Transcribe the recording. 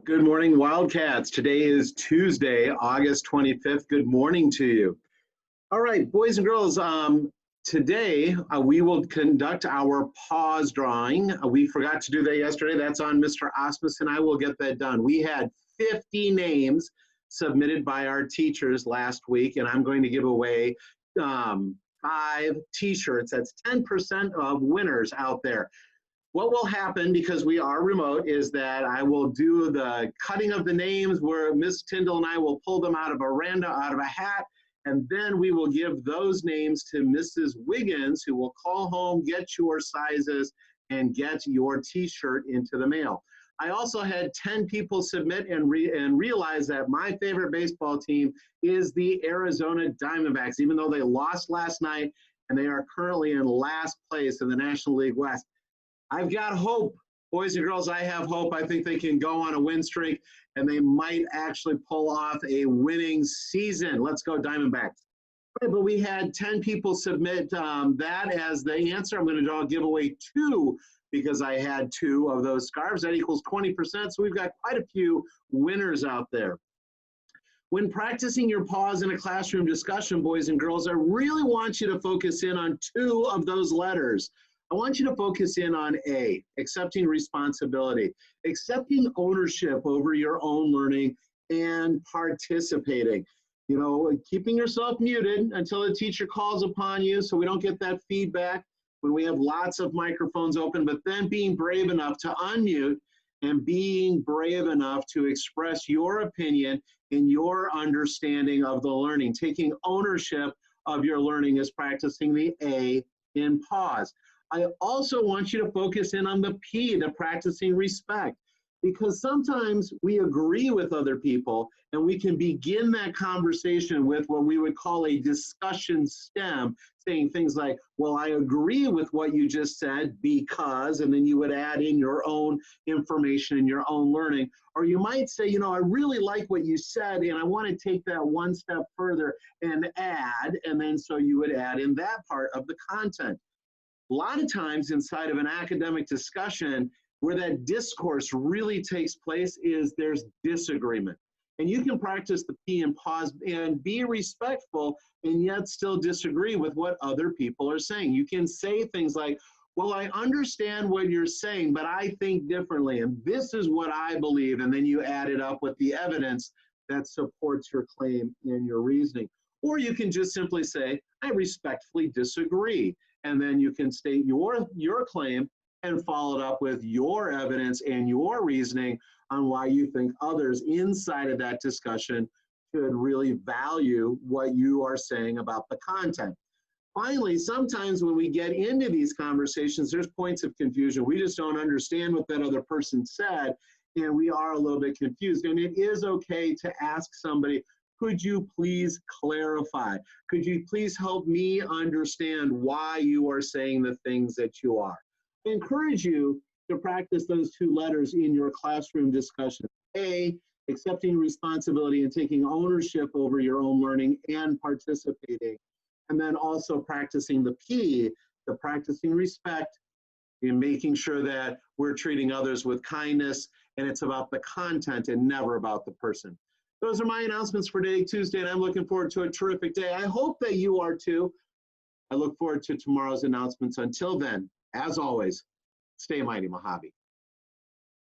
Good morning, Wildcats. Today is Tuesday, August 25th. Good morning to you. All right, boys and girls, today we will conduct our pause drawing. We forgot to do that yesterday. That's on Mr. Osmus, and I will get that done. We had 50 names submitted by our teachers last week, and I'm going to give away 5 t-shirts. That's 10% of winners out there. What will happen, because we are remote, is that I will do the cutting of the names where Miss Tyndall and I will pull them out of a hat, and then we will give those names to Mrs. Wiggins, who will call home, get your sizes, and get your t-shirt into the mail. I also had 10 people submit and realize that my favorite baseball team is the Arizona Diamondbacks, even though they lost last night and they are currently in last place in the National League West. I've got hope. Boys and girls, I have hope. I think they can go on a win streak, and they might actually pull off a winning season. Let's go Diamondbacks. Right, but we had 10 people submit that as the answer. I'm going to give away 2 because I had 2 of those scarves. That equals 20%, so we've got quite a few winners out there. When practicing your pause in a classroom discussion, boys and girls, I really want you to focus in on 2 of those letters. I want you to focus in on A, accepting responsibility, accepting ownership over your own learning, and participating. You know, keeping yourself muted until the teacher calls upon you so we don't get that feedback when we have lots of microphones open, but then being brave enough to unmute and being brave enough to express your opinion and your understanding of the learning. Taking ownership of your learning is practicing the A in pause. I also want you to focus in on the P, the practicing respect, because sometimes we agree with other people and we can begin that conversation with what we would call a discussion stem, saying things like, well, I agree with what you just said because, and then you would add in your own information and your own learning. Or you might say, you know, I really like what you said and I want to take that one step further and add, and then so you would add in that part of the content. A lot of times inside of an academic discussion, where that discourse really takes place is there's disagreement. And you can practice the P and pause and be respectful and yet still disagree with what other people are saying. You can say things like, well, I understand what you're saying, but I think differently, and this is what I believe, and then you add it up with the evidence that supports your claim and your reasoning. Or you can just simply say, I respectfully disagree. And then you can state your claim and follow it up with your evidence and your reasoning on why you think others inside of that discussion should really value what you are saying about the content. Finally, sometimes when we get into these conversations, there's points of confusion. We just don't understand what that other person said, and we are a little bit confused. And it is okay to ask somebody, could you please clarify? Could you please help me understand why you are saying the things that you are? I encourage you to practice those 2 letters in your classroom discussion. A, accepting responsibility and taking ownership over your own learning and participating. And then also practicing the P, the practicing respect, and making sure that we're treating others with kindness, and it's about the content and never about the person. Those are my announcements for today, Tuesday, and I'm looking forward to a terrific day. I hope that you are too. I look forward to tomorrow's announcements. Until then, as always, stay mighty, Mojave.